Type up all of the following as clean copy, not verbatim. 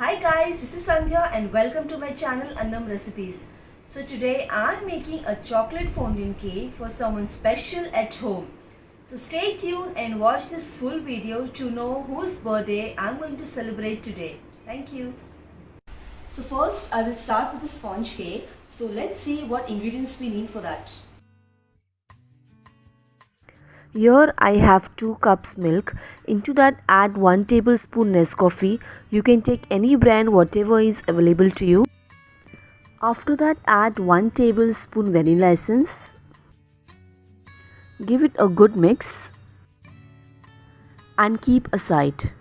Hi guys, this is Sandhya and welcome to my channel Annam Recipes. So today I'm making a chocolate fondant cake for someone special at home. So stay tuned and watch this full video to know whose birthday I'm going to celebrate today. Thank you. So first I will start with the sponge cake. So let's see what ingredients we need for that. Here I have 2 cups milk. Into that add 1 tablespoon Nescoffee. You can take any brand whatever is available to you. After that add 1 tablespoon vanilla essence. Give it a good mix and keep aside.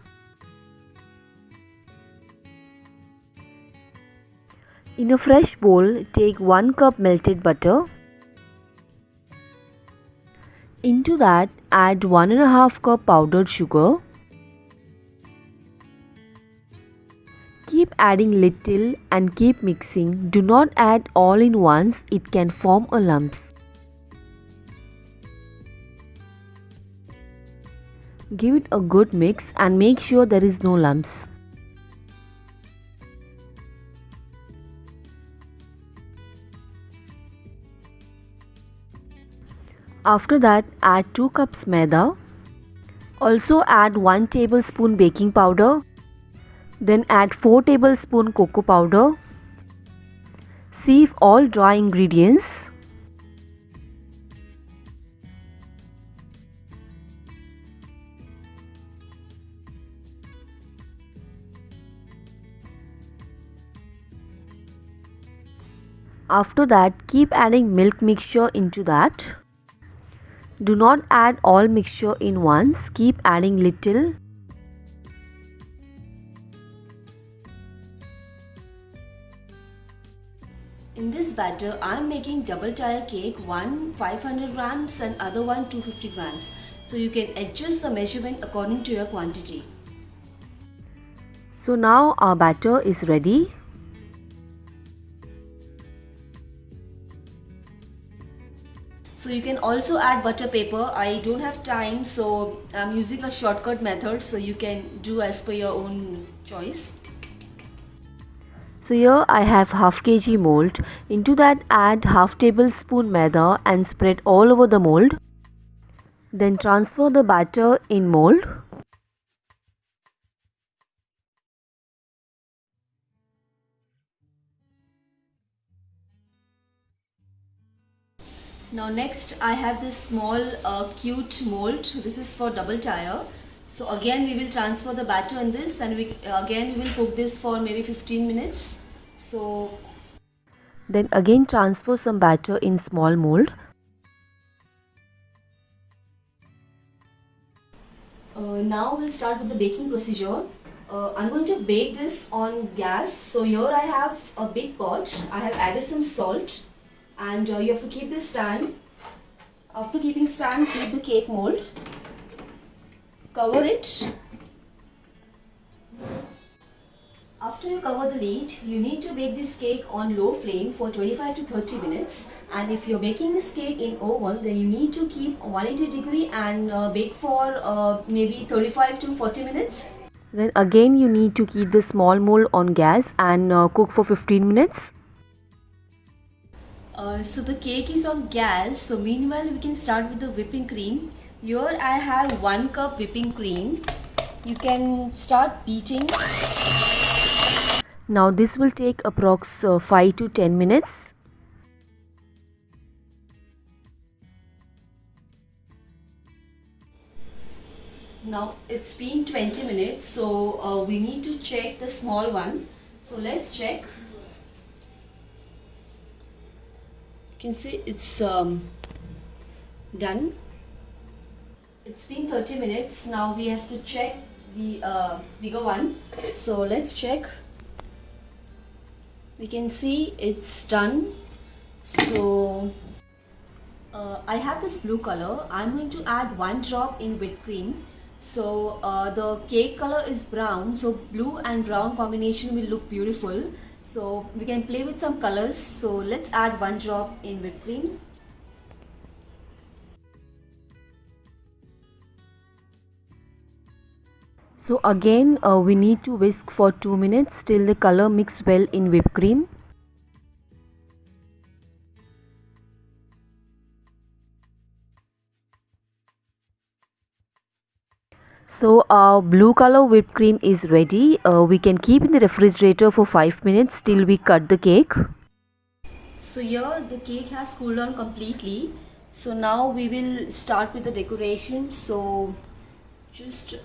In a fresh bowl take 1 cup melted butter. Into that add 1.5 cup powdered sugar. Keep adding little and keep mixing. Do not add all in once, it can form a lumps. Give it a good mix and make sure there is no lumps. After that add 2 cups maida. Also add 1 tablespoon baking powder. Then add 4 tablespoon cocoa powder. Sieve all dry ingredients. After that keep adding milk mixture into that. Do not add all mixture in once, keep adding little. In this batter, I am making double tier cake, one 500 grams and other one 250 grams. So you can adjust the measurement according to your quantity. So now our batter is ready. So you can also add butter paper. I don't have time, so I'm using a shortcut method, so you can do as per your own choice. So here I have half kg mold. Into that add half tablespoon maida and spread all over the mold. Then transfer the batter in mold. Now next I have this small cute mold. This is for double tier. So again we will transfer the batter in this and again we will cook this for maybe 15 minutes. So Then again transfer some batter in small mold. Now we'll start with the baking procedure. I'm going to bake this on gas. So here I have a big pot. I have added some salt and you have to keep this stand. After keeping stand, keep the cake mold. Cover it. After you cover the lid, you need to bake this cake on low flame for 25 to 30 minutes. And if you're baking this cake in oven, then you need to keep 180 degree and bake for maybe 35 to 40 minutes. Then again you need to keep the small mold on gas and cook for 15 minutes. So the cake is on gas. So meanwhile we can start with the whipping cream. Here I have 1 cup whipping cream. You can start beating. Now this will take approx 5 to 10 minutes. Now it's been 20 minutes, so we need to check the small one. So let's check. You can see it's done. It's been 30 minutes. Now we have to check the bigger one. So let's check. We can see it's done. So I have this blue color. I'm going to add 1 drop in whipped cream. So the cake color is brown, so blue and brown combination will look beautiful. So we can play with some colors. So let's add 1 drop in whipped cream. So again we need to whisk for 2 minutes till the color mix well in whipped cream. So our blue color whipped cream is ready. We can keep in the refrigerator for 5 minutes till we cut the cake. So here the cake has cooled down completely. So now we will start with the decoration. So just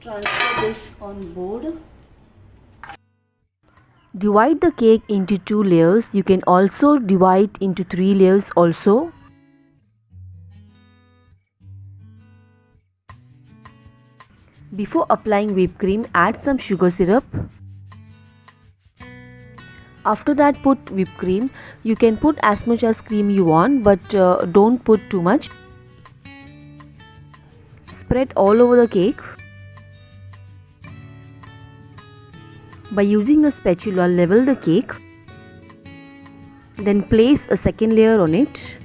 transfer this on board. Divide the cake into 2 layers. You can also divide into 3 layers also. Before applying whipped cream, add some sugar syrup. After that, put whipped cream. You can put as much as cream you want, but don't put too much. Spread all over the cake. By using a spatula, level the cake. Then place a second layer on it.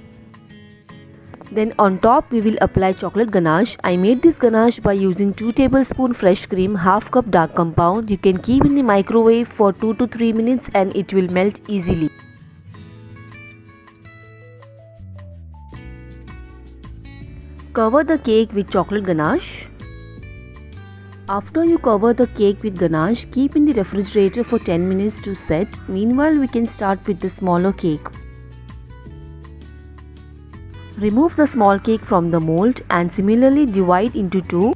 Then on top we will apply chocolate ganache. I made this ganache by using 2 tablespoons fresh cream, half cup dark compound. You can keep in the microwave for 2 to 3 minutes and it will melt easily. Cover the cake with chocolate ganache. After you cover the cake with ganache, keep in the refrigerator for 10 minutes to set. Meanwhile, we can start with the smaller cake. Remove the small cake from the mold and similarly divide into 2.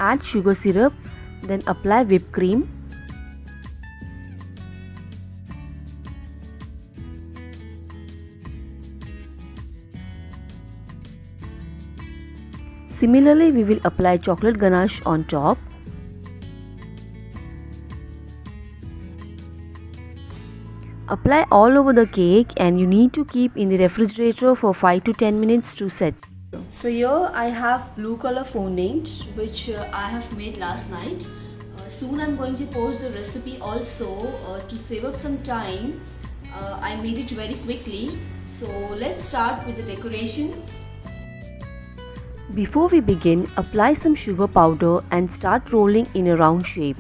Add sugar syrup, then apply whipped cream. Similarly, we will apply chocolate ganache on top. Apply all over the cake and you need to keep in the refrigerator for 5 to 10 minutes to set. So here I have blue color fondant which I have made last night. Soon I'm going to post the recipe also to save up some time. I made it very quickly. So let's start with the decoration. Before we begin, apply some sugar powder and start rolling in a round shape.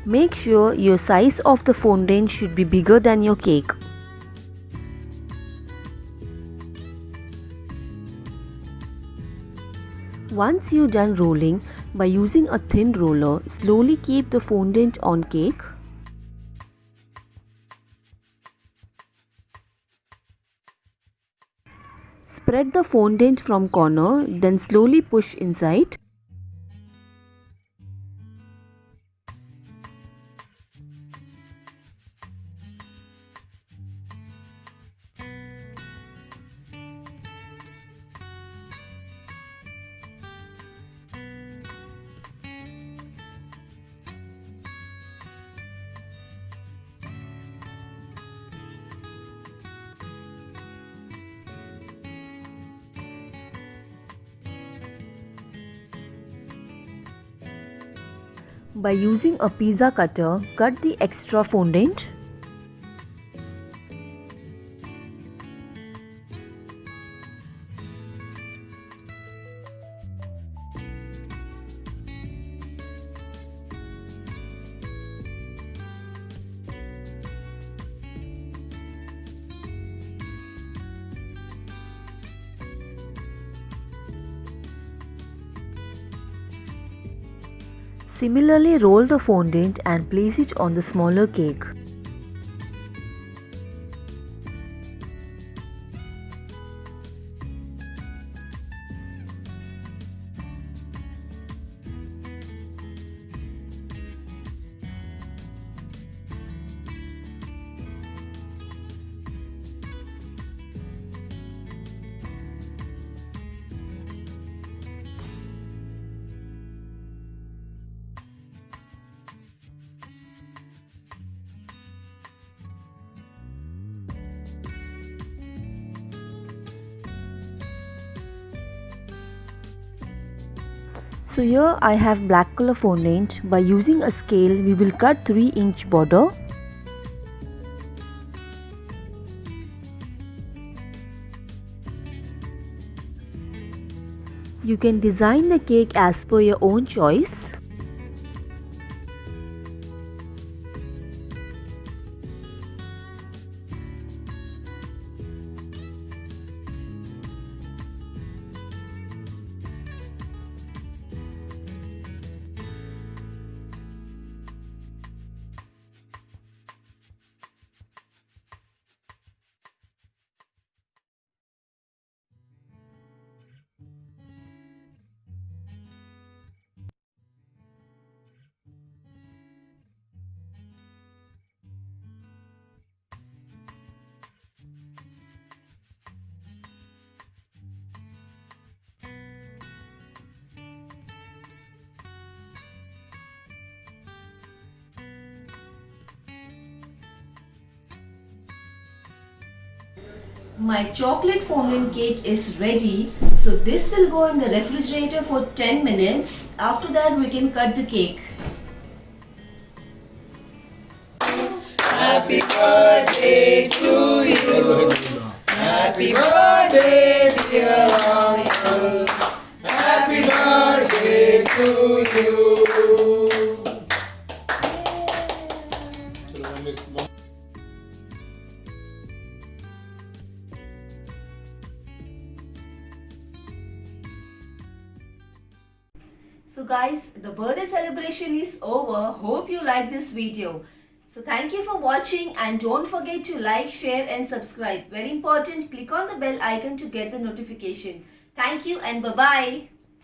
Make sure your size of the fondant should be bigger than your cake. Once you're done rolling, by using a thin roller, slowly keep the fondant on cake. Spread the fondant from corner, then slowly push inside. By using a pizza cutter, cut the extra fondant. Similarly, roll the fondant and place it on the smaller cake. So here I have black color fondant. By using a scale, we will cut 3-inch border. You can design the cake as per your own choice. My chocolate fondant cake is ready. So this will go in the refrigerator for 10 minutes. After that we can cut the cake. Happy birthday to you. Happy birthday, dear uncle. Happy birthday to you. So guys, the birthday celebration is over. Hope you like this video. So thank you for watching and don't forget to like, share and subscribe. Very important, click on the bell icon to get the notification. Thank you and bye-bye.